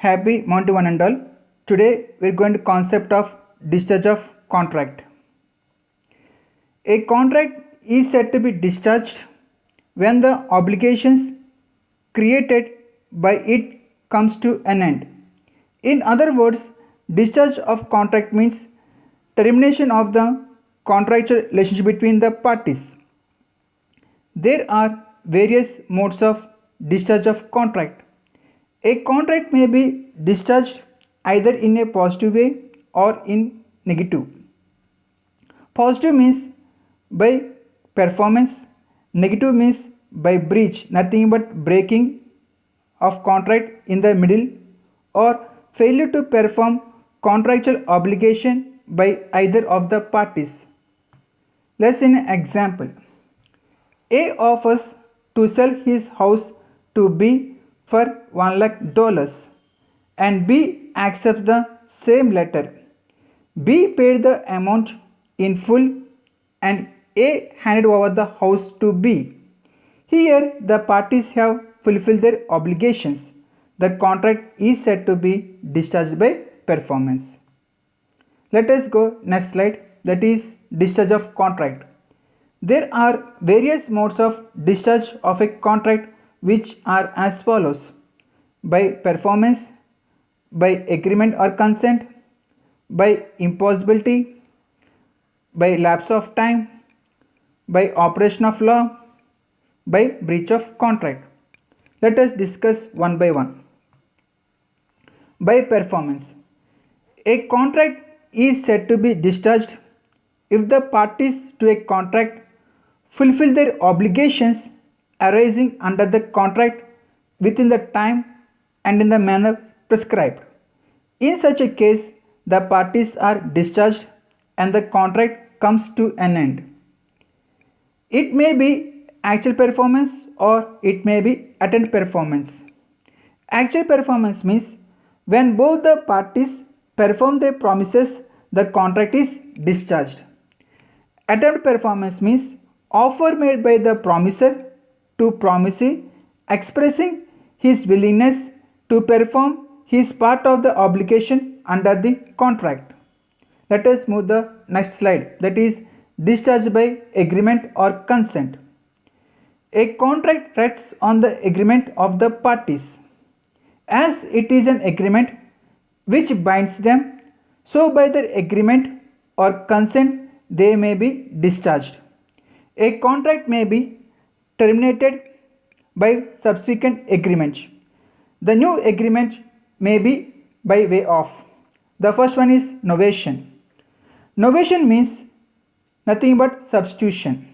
Happy Monday one and all. Today we are going to concept of discharge of contract. A contract is said to be discharged when the obligations created by it comes to an end. In other words, discharge of contract means termination of the contractual relationship between the parties. There are various modes of discharge of contract. A contract may be discharged either in a positive way or in negative. Positive means by performance, negative means by breach, nothing but breaking of contract in the middle or failure to perform contractual obligation by either of the parties. Let's see an example. A offers to sell his house to B for $1 lakh and B accepts the same letter. B paid the amount in full and A handed over the house to B. Here the parties have fulfilled their obligations. The contract is said to be discharged by performance. Let us go next slide, that is discharge of contract. There are various modes of discharge of a contract which are as follows: by performance, by agreement or consent, by impossibility, by lapse of time, by operation of law, by breach of contract. Let us discuss one by one. By performance, a contract is said to be discharged if the parties to a contract fulfill their obligations arising under the contract within the time and in the manner prescribed. In such a case, the parties are discharged and the contract comes to an end. It may be actual performance or it may be attempted performance. Actual performance means when both the parties perform their promises, the contract is discharged. Attempted performance means offer made by the promiser to promisee expressing his willingness to perform his part of the obligation under the contract. Let us move the next slide, that is discharge by agreement or consent. A contract rests on the agreement of the parties. As it is an agreement which binds them, so by their agreement or consent they may be discharged. A contract may be terminated by subsequent agreement. The new agreement may be by way of. The first one is novation. Novation means nothing but substitution.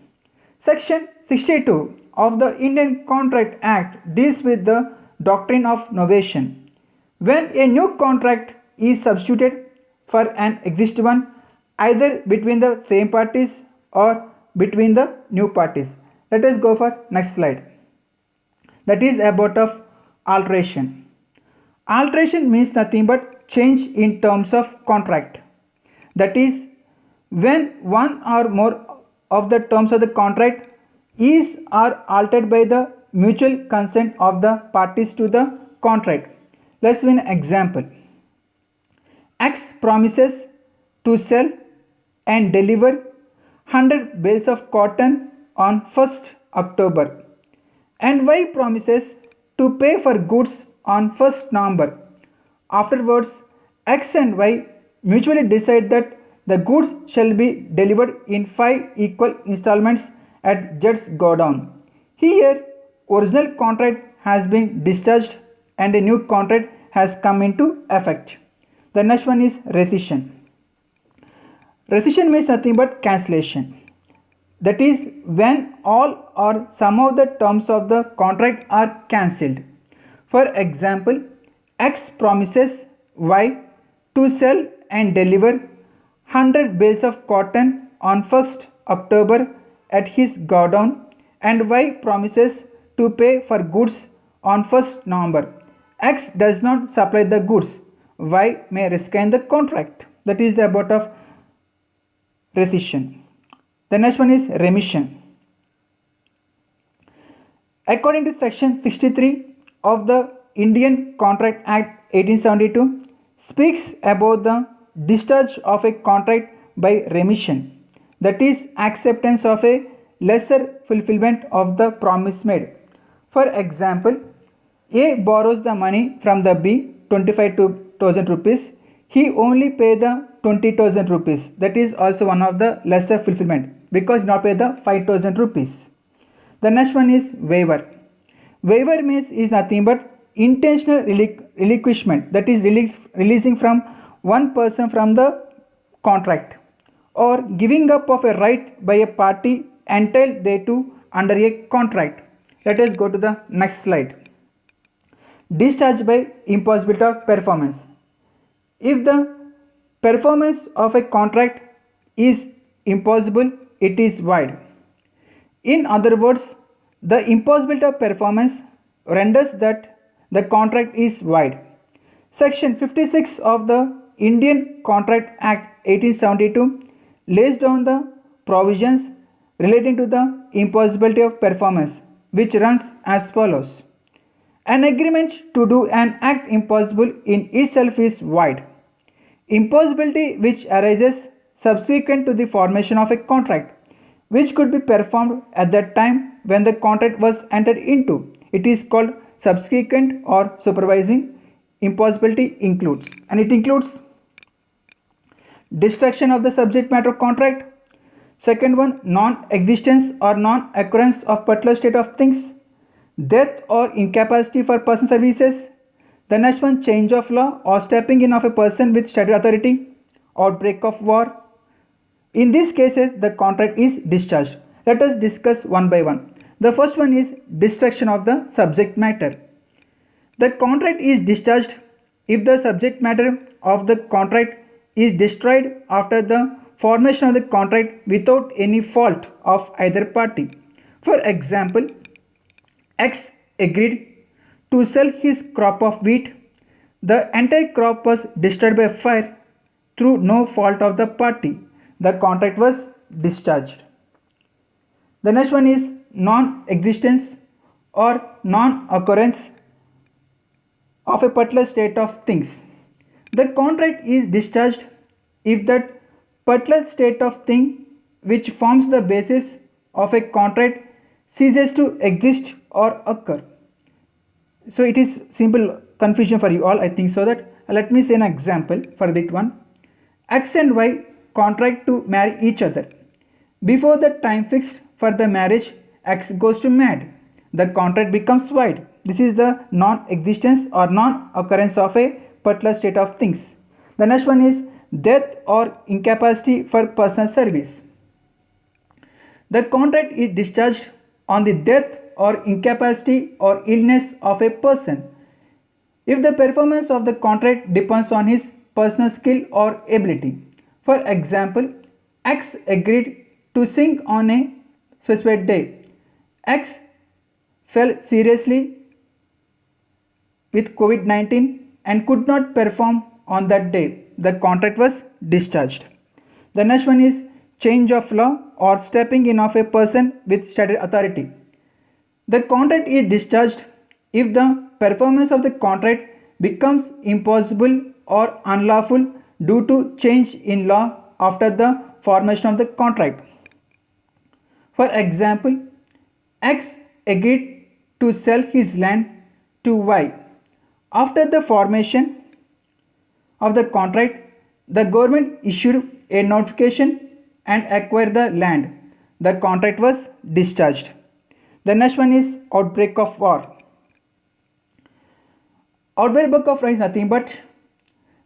Section 62 of the Indian Contract Act deals with the doctrine of novation. When a new contract is substituted for an existing one, either between the same parties or between the new parties. Let us go for next slide. That is about of alteration. Alteration means nothing but change in terms of contract. That is, when one or more of the terms of the contract is or altered by the mutual consent of the parties to the contract. Let's give an example. X promises to sell and deliver 100 bales of cotton on 1st October and Y promises to pay for goods on 1st November. Afterwards, X and Y mutually decide that the goods shall be delivered in 5 equal installments at Z's godown. Here, original contract has been discharged and a new contract has come into effect. The next one is rescission. Rescission means nothing but cancellation. That is, when all or some of the terms of the contract are cancelled. For example, X promises Y to sell and deliver 100 bales of cotton on 1st October at his godown and Y promises to pay for goods on 1st November. X does not supply the goods. Y may rescind the contract. That is the about of rescission. The next one is remission. According to section 63 of the Indian Contract Act 1872 speaks about the discharge of a contract by remission, that is, acceptance of a lesser fulfillment of the promise made. For example, A borrows the money from the B, 25,000 rupees. He only pay the 20,000 rupees. That is also one of the lesser fulfillment because he not pay the 5,000 rupees. The next one is waiver. Waiver means is nothing but intentional relinquishment, that is releasing from one person from the contract or giving up of a right by a party entitled thereto under a contract. Let us go to the next slide. Discharge by impossibility of performance. If the performance of a contract is impossible, it is void. In other words, the impossibility of performance renders that the contract is void. Section 56 of the Indian Contract Act 1872 lays down the provisions relating to the impossibility of performance, which runs as follows. An agreement to do an act impossible in itself is void. Impossibility which arises subsequent to the formation of a contract, which could be performed at the time when the contract was entered into. It is called subsequent or supervising impossibility includes, and it includes destruction of the subject matter contract. Second one, non-existence or non-occurrence of particular state of things, death or incapacity for person services. The next one, change of law or stepping in of a person with statutory authority, outbreak of war. In these cases, the contract is discharged. Let us discuss one by one. The first one is destruction of the subject matter. The contract is discharged if the subject matter of the contract is destroyed after the formation of the contract without any fault of either party. For example, X agreed to sell his crop of wheat. The entire crop was destroyed by fire through no fault of the party. The contract was discharged. The next one is non-existence or non-occurrence of a particular state of things. The contract is discharged if that particular state of thing which forms the basis of a contract ceases to exist or occur. So it is simple confusion for you all, I think so. That let me say an example for that one. X and Y contract to marry each other. Before the time fixed for the marriage, X goes to mad. The contract becomes void. This is the non-existence or non-occurrence of a particular state of things. The next one is death or incapacity for personal service. The contract is discharged on the death or incapacity or illness of a person if the performance of the contract depends on his personal skill or ability. For example, X agreed to sing on a specified day. X fell seriously with COVID-19 and could not perform on that day. The contract was discharged. The next one is change of law or stepping in of a person with statutory authority. The contract is discharged if the performance of the contract becomes impossible or unlawful due to change in law after the formation of the contract. For example, X agreed to sell his land to Y. After the formation of the contract, the government issued a notification and acquired the land. The contract was discharged. The next one is outbreak of war. Outbreak of war is nothing but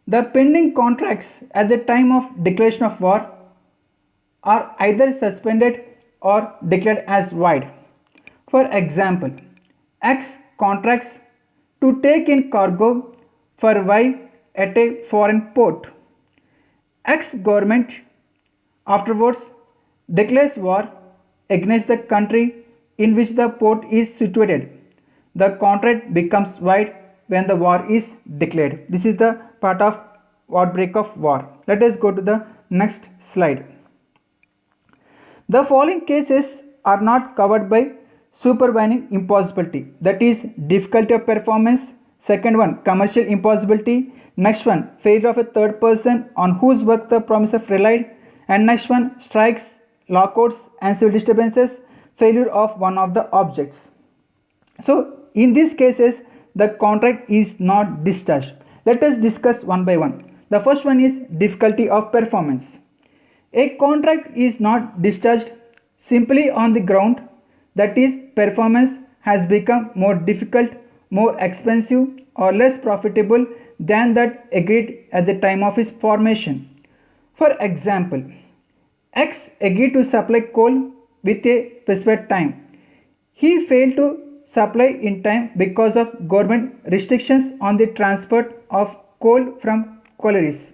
the pending contracts at the time of declaration of war are either suspended or declared as void. For example, X contracts to take in cargo for Y at a foreign port. X government afterwards declares war against the country in which the port is situated. The contract becomes void when the war is declared. This is the part of outbreak of war. Let us go to the next slide. The following cases are not covered by supervening impossibility, that is difficulty of performance, Second one, commercial impossibility. Next one, failure of a third person on whose work the promiser relied. And next one, strikes, lockouts and civil disturbances, failure of one of the objects. So in these cases, the contract is not discharged. Let us discuss one by one. The first one is difficulty of performance. A contract is not discharged simply on the ground that is performance has become more difficult, more expensive or less profitable than that agreed at the time of its formation. For example, X agreed to supply coal with a specified time. He failed to supply in time because of government restrictions on the transport of coal from collieries.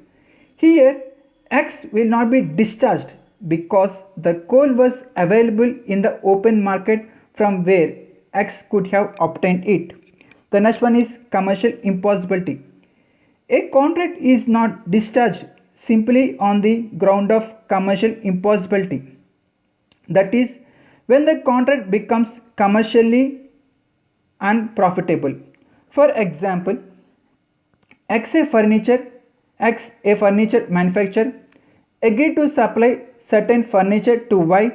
Here, X will not be discharged because the coal was available in the open market from where X could have obtained it. The next one is commercial impossibility. A contract is not discharged simply on the ground of commercial impossibility. That is, when the contract becomes commercially unprofitable. For example, X a furniture manufacturer agreed to supply certain furniture to Y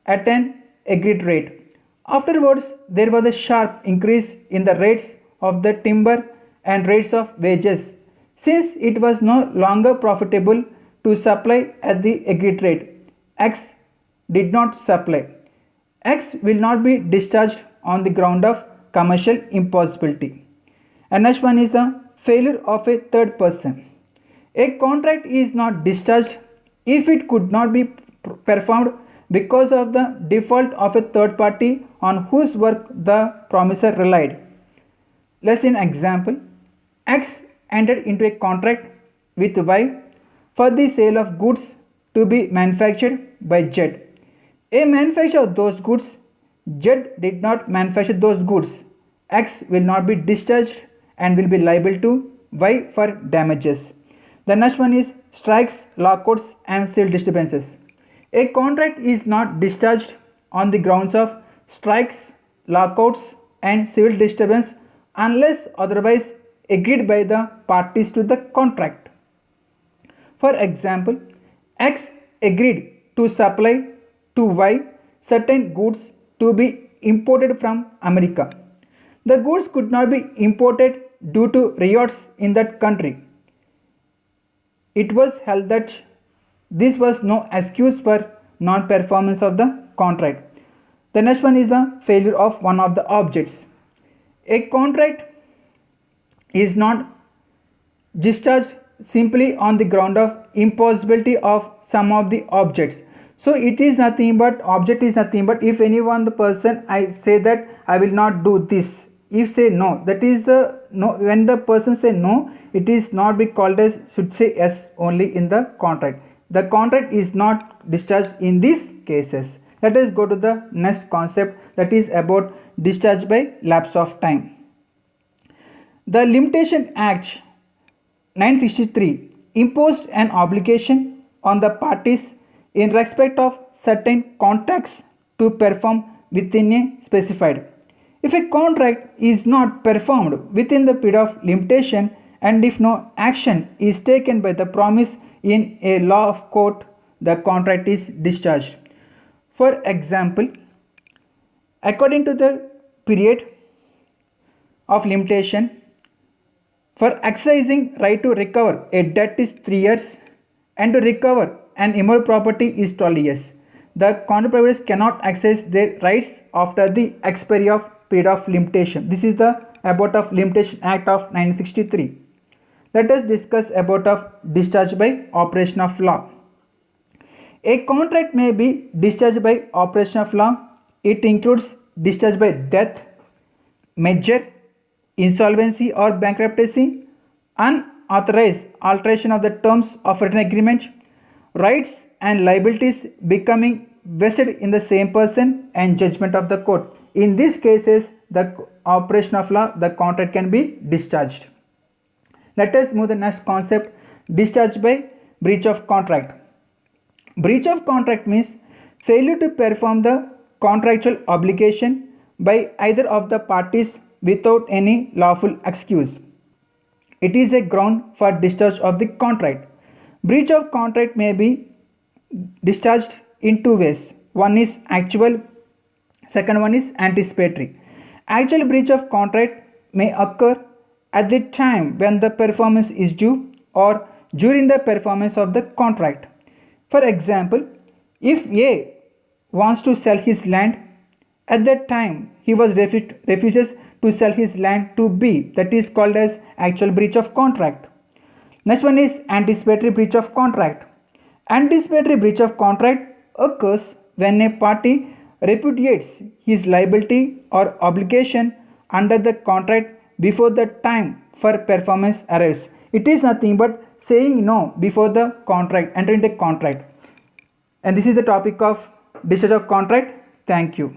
at an agreed rate. Afterwards, there was a sharp increase in the rates of the timber and rates of wages. Since it was no longer profitable to supply at the agreed rate, X did not supply. X will not be discharged on the ground of commercial impossibility. And next one is the failure of a third person. A contract is not discharged if it could not be performed because of the default of a third party on whose work the promiser relied. Let's see an example. X entered into a contract with Y for the sale of goods to be manufactured by Z. A manufacturer of those goods, Z did not manufacture those goods. X will not be discharged and will be liable to Y for damages. The next one is strikes, lockouts and civil disturbances. A contract is not discharged on the grounds of strikes, lockouts and civil disturbance unless otherwise agreed by the parties to the contract. For example, X agreed to supply to Y certain goods to be imported from America. The goods could not be imported due to riots in that country. It was held that this was no excuse for non-performance of the contract. The next one is the failure of one of the objects. A contract is not discharged simply on the ground of impossibility of some of the objects. So it is nothing but object is nothing but if anyone the person I say that I will not do this. If say no, that is the no. When the person say no, it is not be called as should say yes only in the contract. The contract is not discharged in these cases. Let us go to the next concept, that is about discharge by lapse of time. The Limitation Act 1963 imposed an obligation on the parties in respect of certain contracts to perform within a specified. If a contract is not performed within the period of limitation and if no action is taken by the promise in a law of court, the contract is discharged. For example, according to the period of limitation, for exercising right to recover a debt is 3 years and to recover an immovable property is 12 years. The contract providers cannot exercise their rights after the expiry of period of limitation. This is the about of Limitation Act of 1963. Let us discuss about of discharge by operation of law. A contract may be discharged by operation of law. It includes discharge by death, merger, insolvency or bankruptcy, unauthorized alteration of the terms of written agreement, rights and liabilities becoming vested in the same person, and judgment of the court. In these cases, the operation of law, the contract can be discharged. Let us move the next concept, discharge by breach of contract. Breach of contract means failure to perform the contractual obligation by either of the parties without any lawful excuse. It is a ground for discharge of the contract. Breach of contract may be discharged in two ways. One is actual, second one is anticipatory. Actual breach of contract may occur at the time when the performance is due or during the performance of the contract. For example, if A wants to sell his land, at that time he refuses to sell his land to B, that is called as actual breach of contract. Next one is anticipatory breach of contract. Anticipatory breach of contract occurs when a party repudiates his liability or obligation under the contract before the time for performance arrives. It is nothing but saying no before the contract, entering the contract. And this is the topic of discharge of contract. Thank you.